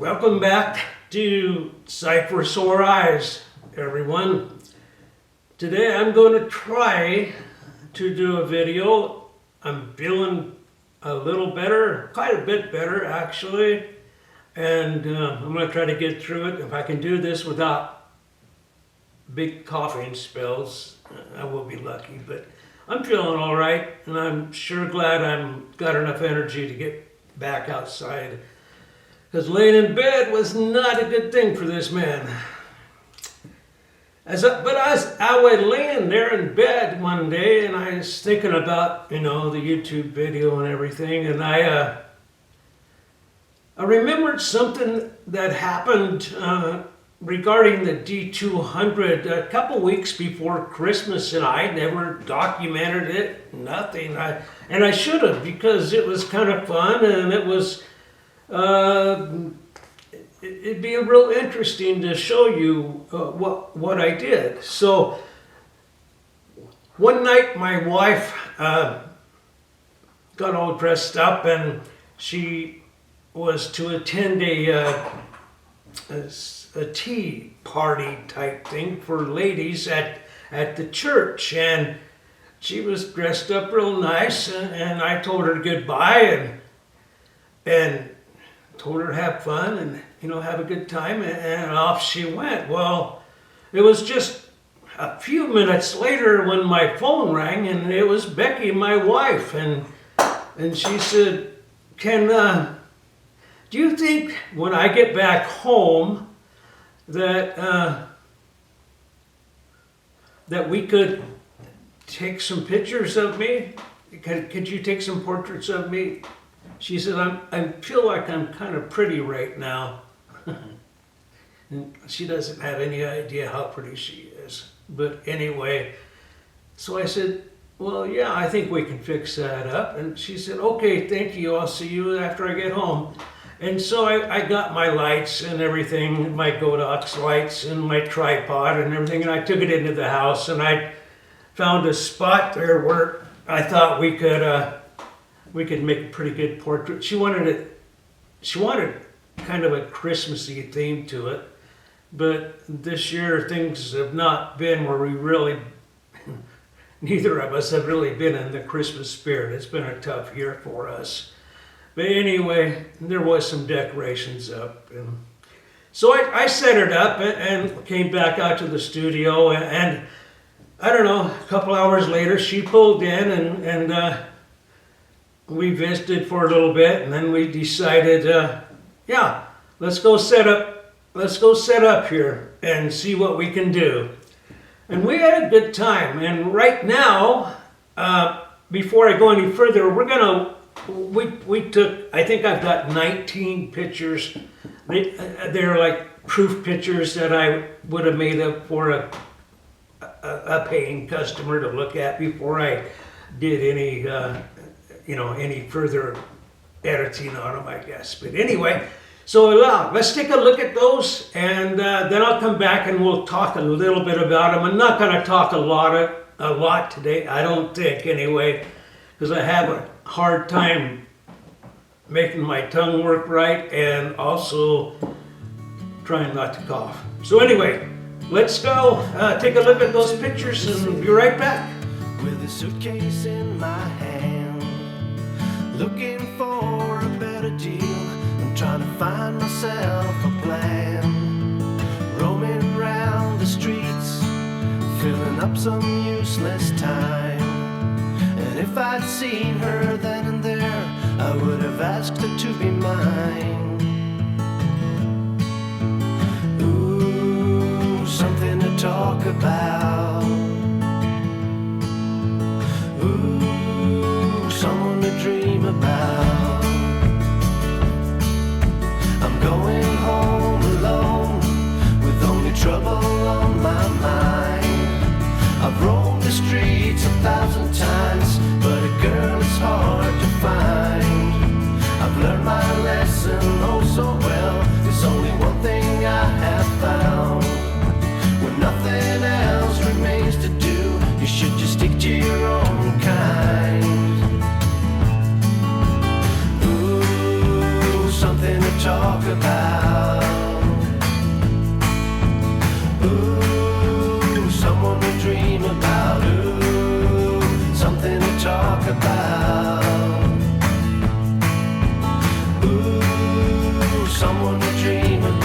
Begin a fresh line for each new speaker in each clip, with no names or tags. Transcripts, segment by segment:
Welcome back to Sight for Sore Eyes, everyone. Today I'm going to try to do a video. I'm feeling a little better, quite a bit better actually, and I'm going to try to get through it. If I can do this without big coughing spells, I will be lucky, but I'm feeling all right, and I'm sure glad I've got enough energy to get back outside. Because laying in bed was not a good thing for this man. I was laying there in bed one day, and I was thinking about, the YouTube video and everything, and I remembered something that happened regarding the D200 a couple weeks before Christmas, and I never documented it, nothing. And I should have, because it was kind of fun, and it was. It'd be real interesting to show you what I did. So one night my wife got all dressed up, and she was to attend a tea party type thing for ladies at the church, and she was dressed up real nice, and I told her goodbye and told her to have fun and have a good time, and off she went. Well, it was just a few minutes later when my phone rang, and it was Becky, my wife, and she said, do you think when I get back home that we could take some pictures of me? Could you take some portraits of me? She said, I feel like I'm kind of pretty right now. And she doesn't have any idea how pretty she is. But anyway, so I said, well, yeah, I think we can fix that up. And she said, okay, thank you. I'll see you after I get home. And so I got my lights and everything, my Godox lights and my tripod and everything, and I took it into the house, and I found a spot there where I thought we could make a pretty good portrait. She wanted kind of a Christmassy theme to it, but this year things have not been where we really, neither of us have really been in the Christmas spirit. It's been a tough year for us. But anyway, there was some decorations up, and so I set it up and came back out to the studio, and I don't know, a couple hours later she pulled in, and we visited for a little bit, and then we decided, yeah, let's go set up here and see what we can do. And we had a good time. And right now, before I go any further, we took, I think I've got 19 pictures. They're like proof pictures that I would have made up for a paying customer to look at before I did any any further editing on them, I guess. But anyway, so let's take a look at those, and then I'll come back and we'll talk a little bit about them. I'm not going to talk a lot today, I don't think, anyway, because I have a hard time making my tongue work right and also trying not to cough. So anyway, let's go take a look at those pictures and be right back.
With a suitcase in my hand, looking for a better deal. I'm trying to find myself a plan, roaming around the streets, filling up some useless time. And if I'd seen her then and there, I would have asked her to be mine. Ooh, something to talk about. Ooh, someone to dream about. I'm going home alone with only trouble on my mind. I've roamed the streets 1,000 times, but a girl is hard to find. I've learned my lesson oh so well. There's only one thing I have found. When nothing else remains to do, you should just stick to your own kind. Ooh, something to talk about. someone we dream about.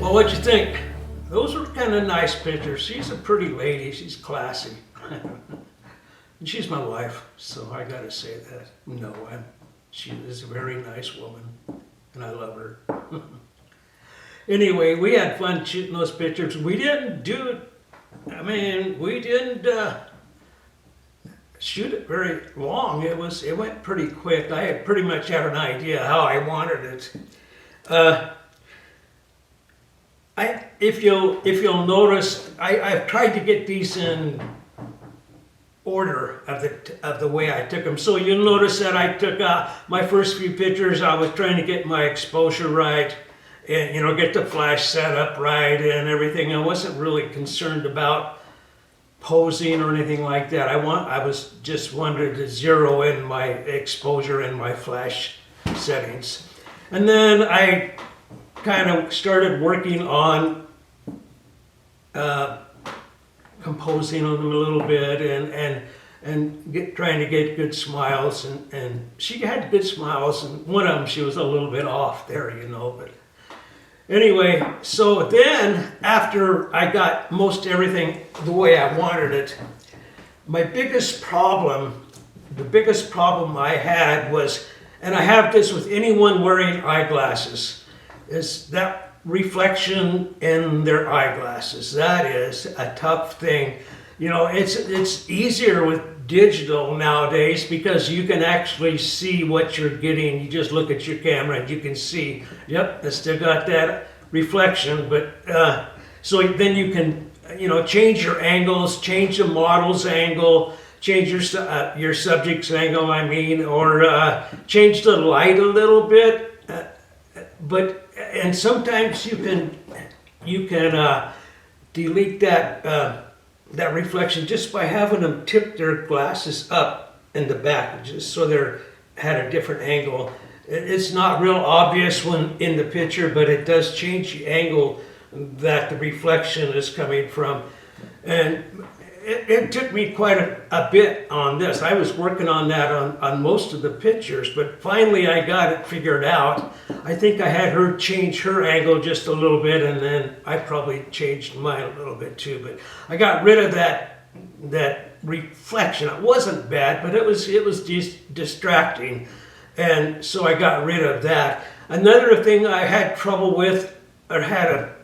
Well, what'd you think? Those were kind of nice pictures. She's a pretty lady. She's classy. And she's my wife, so I gotta say that. No, she is a very nice woman, and I love her. Anyway, we had fun shooting those pictures. We didn't shoot it very long. It went pretty quick. I had pretty much had an idea how I wanted it. If you'll notice, I've tried to get these in order of the way I took them. So you'll notice that I took my first few pictures. I was trying to get my exposure right, and get the flash set up right and everything. I wasn't really concerned about posing or anything like that. I was just wanted to zero in my exposure and my flash settings, and then I kind of started working on composing on them a little bit and trying to get good smiles, and she had good smiles, and one of them she was a little bit off there, but anyway, so then after I got most everything the way I wanted it, the biggest problem I had was, and I have this with anyone wearing eyeglasses, is that reflection in their eyeglasses. That is a tough thing. It's easier with digital nowadays because you can actually see what you're getting. You just look at your camera and you can see, yep, it's still got that reflection, but so then you can change your angles, change the model's angle, change your subject's angle, or change the light a little bit. And sometimes you can delete that reflection just by having them tip their glasses up in the back, just so they're at a different angle. It's not real obvious when in the picture, but it does change the angle that the reflection is coming from. And it took me quite a bit on this. I was working on that on most of the pictures, but finally I got it figured out. I think I had her change her angle just a little bit, and then I probably changed mine a little bit too. But I got rid of that reflection. It wasn't bad, but it was just distracting, and so I got rid of that. Another thing I had trouble with, or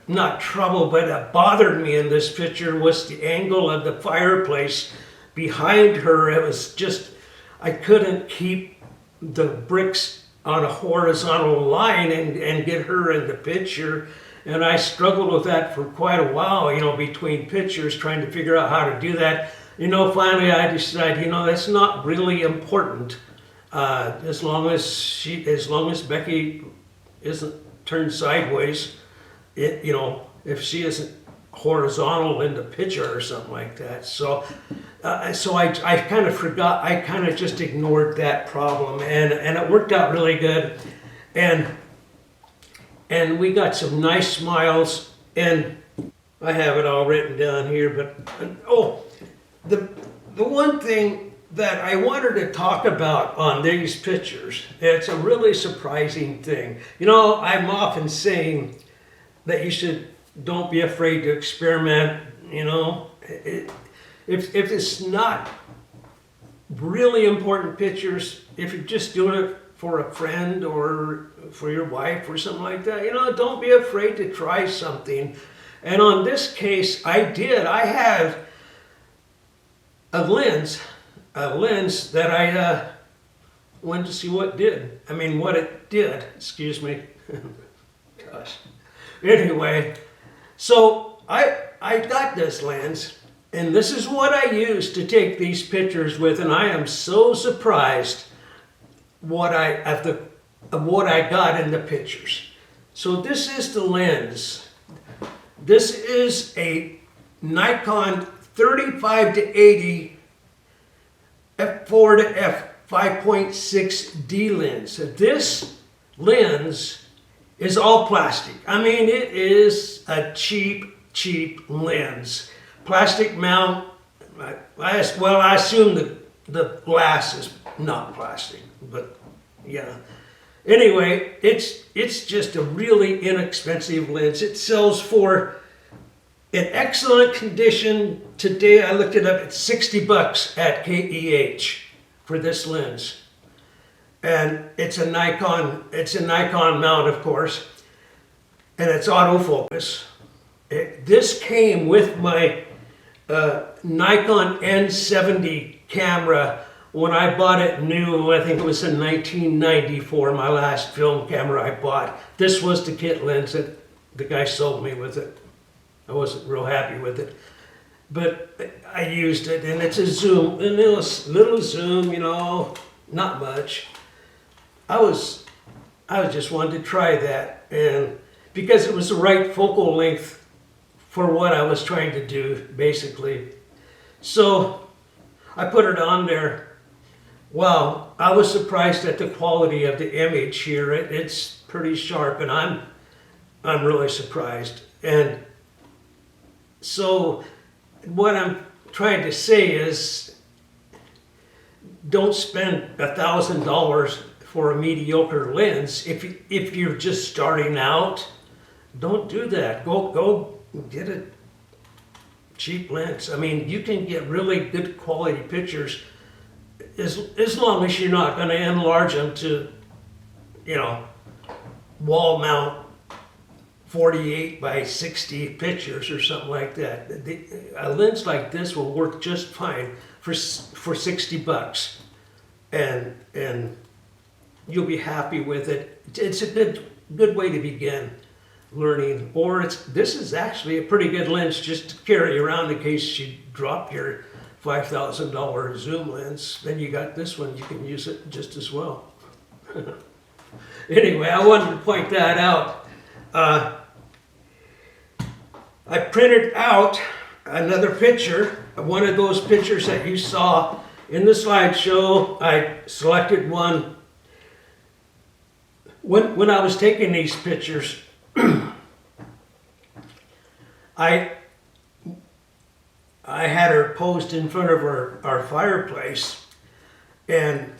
not trouble, but it bothered me in this picture, was the angle of the fireplace behind her. It was just, I couldn't keep the bricks on a horizontal line and get her in the picture. And I struggled with that for quite a while, between pictures, trying to figure out how to do that. Finally I decided, that's not really important. As long as Becky isn't turned sideways, if she isn't horizontal in the picture or something like that. So I kind of forgot, I kind of just ignored that problem, and it worked out really good. And we got some nice smiles, and I have it all written down here, but, the one thing that I wanted to talk about on these pictures, it's a really surprising thing. I'm often saying that don't be afraid to experiment, if it's not really important pictures, if you're just doing it for a friend or for your wife or something like that, don't be afraid to try something. And on this case, I had a lens that I wanted to see what it did, excuse me. Gosh. Anyway, so I got this lens, and this is what I use to take these pictures with, and I am so surprised what I got in the pictures. So this is the lens. This is a Nikon 35 to 80 f4 to f5.6D lens. This lens is all plastic. I mean, it is a cheap lens. Plastic mount. I assume the glass is not plastic, but yeah. Anyway, it's just a really inexpensive lens. It sells for, in excellent condition, today I looked it up, it's $60 at KEH for this lens. And it's a Nikon mount, of course, and it's autofocus. This came with my Nikon N70 camera when I bought it new. I think it was in 1994, my last film camera I bought. This was the kit lens that the guy sold me with it. I wasn't real happy with it, but I used it, and it's a zoom, a little zoom, you know, not much. I was just wanted to try that, and because it was the right focal length for what I was trying to do, basically. So I put it on there. Wow, I was surprised at the quality of the image here. It's pretty sharp, and I'm really surprised. And so what I'm trying to say is, don't spend $1,000 for a mediocre lens if you're just starting out. Don't do that. Go get a cheap lens. I mean, you can get really good quality pictures as long as you're not going to enlarge them to, you know, wall mount 48 by 60 pictures or something like that. A lens like this will work just fine for $60, and you'll be happy with it. It's a good way to begin learning. Or this is actually a pretty good lens just to carry around in case you drop your $5,000 zoom lens. Then you got this one, you can use it just as well. Anyway, I wanted to point that out. I printed out another picture, one of those pictures that you saw in the slideshow. I selected one. When I was taking these pictures, I had her posed in front of our fireplace, and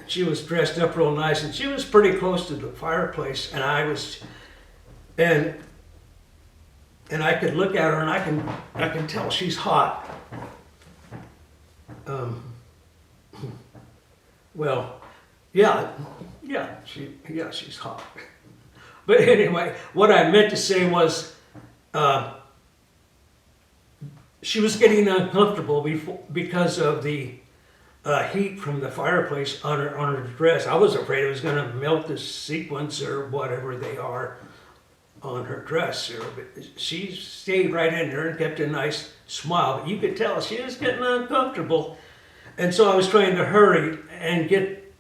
she was dressed up real nice, and she was pretty close to the fireplace, and and I could look at her, and I can tell she's hot. Well, yeah, she's hot. But anyway, what I meant to say was, she was getting uncomfortable because of the heat from the fireplace on her dress. I was afraid it was going to melt the sequins or whatever they are on her dress. But she stayed right in there and kept a nice smile. But you could tell she was getting uncomfortable, and so I was trying to hurry and get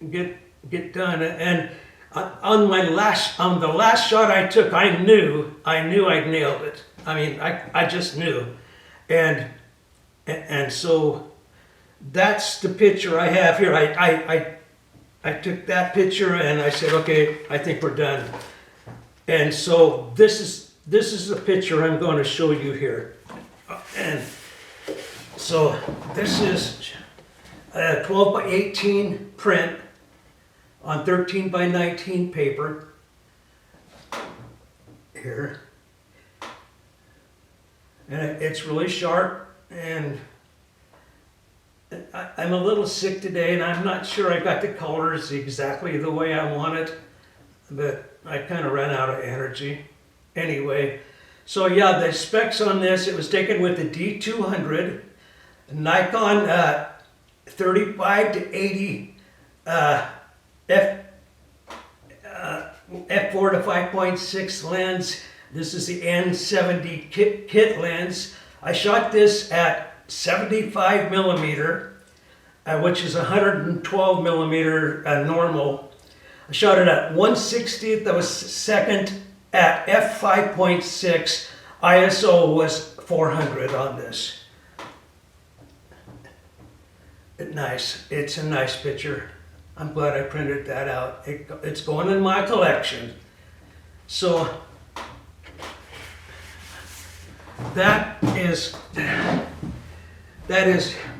done. And on the last shot I took, I knew I'd nailed it. I mean, I just knew. And so that's the picture I have here. I took that picture and I said, okay, I think we're done. And so this is the picture I'm going to show you here. And so this is a 12 by 18 print on 13 by 19 paper here. And it's really sharp, and I'm a little sick today, and I'm not sure I got the colors exactly the way I want it, but I kind of ran out of energy. Anyway, so yeah, the specs on this, it was taken with the D200, Nikon 35 to 80 f4 to 5.6 lens. This is the N70 Kit lens. I shot this at 75 millimeter, which is 112 millimeter normal. I shot it at 1/60th of a second at f5.6. ISO was 400 on this. Nice. It's a nice picture. I'm glad I printed that out. It's going in my collection. So that is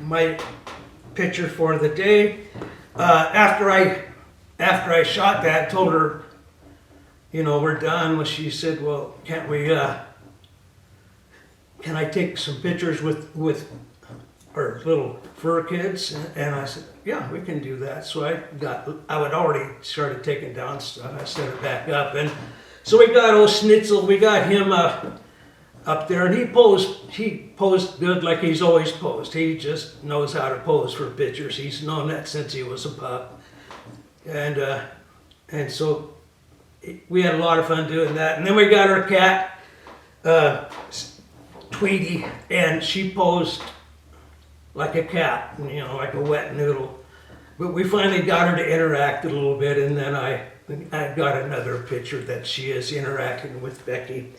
my picture for the day. After I shot that, told her, you know, we're done. Well, she said, well, can't we? Can I take some pictures with our little fur kids? And I said, yeah, we can do that. So I had already started taking down stuff. I set it back up, and so we got old Schnitzel. We got him up there, and he posed good like he's always posed. He just knows how to pose for pictures. He's known that since he was a pup, and so we had a lot of fun doing that. And then we got our cat, Tweety, and she posed like a cat, you know, like a wet noodle. But we finally got her to interact a little bit, and then I got another picture that she is interacting with Becky.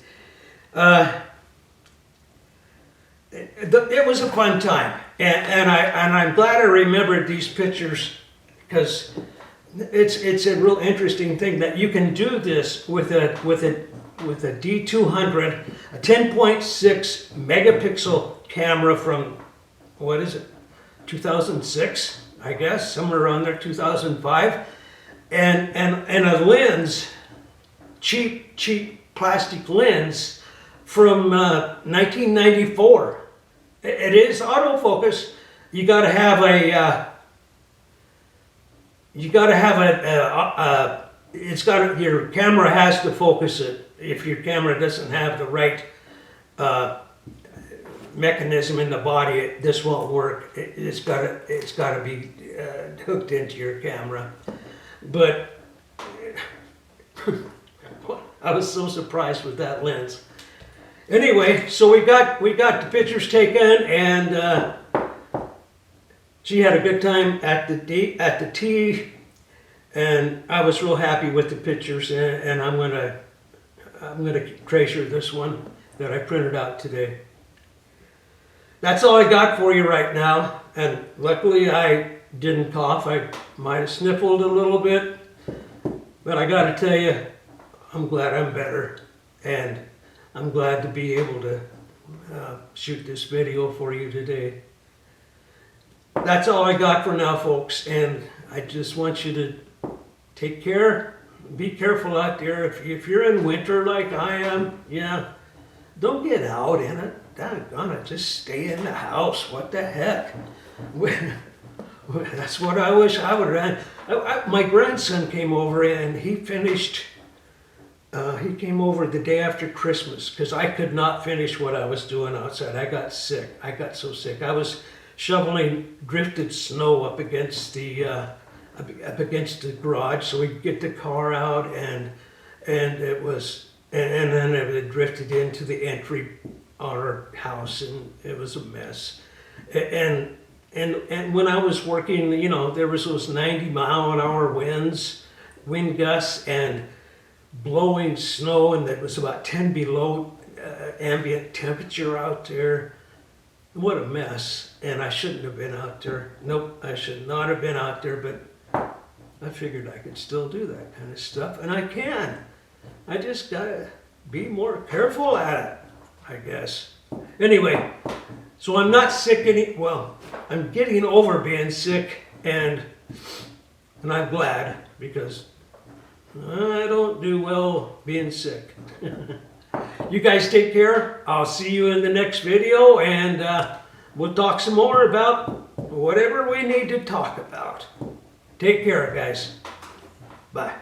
It was a fun time, and I'm glad I remembered these pictures, because it's a real interesting thing that you can do this with a D200, a 10.6 megapixel camera from, what is it, 2006, I guess, somewhere around there, 2005, and a lens, cheap plastic lens from 1994. It is autofocus. You got to have your camera has to focus it. If your camera doesn't have the right mechanism in the body, this won't work. It's got to be hooked into your camera. But I was so surprised with that lens. Anyway, so we got the pictures taken, and she had a good time at the tea, and I was real happy with the pictures, and I'm gonna treasure this one that I printed out today. That's all I got for you right now, and luckily I didn't cough. I might have sniffled a little bit, but I gotta tell you, I'm glad I'm better, and I'm glad to be able to shoot this video for you today. That's all I got for now, folks, and I just want you to take care. Be careful out there. If you're in winter like I am, yeah, don't get out in it. Doggone it, just stay in the house. What the heck? That's what I wish I would have done. My grandson came over, and he finished. He came over the day after Christmas, because I could not finish what I was doing outside. I got sick. I got so sick. I was shoveling drifted snow up against the garage, so we could get the car out, and then it drifted into the entry on our house, and it was a mess. And when I was working, you know, there was those 90-mile-an-hour wind gusts, and blowing snow, and it was about 10 below ambient temperature out there. What a mess. And I shouldn't have been out there. Nope, I should not have been out there, but I figured I could still do that kind of stuff, and I can. I just gotta be more careful at it, I guess. Anyway, so I'm not sick well, I'm getting over being sick, and I'm glad, because I don't do well being sick. You guys take care. I'll see you in the next video, and we'll talk some more about whatever we need to talk about. Take care, guys. Bye.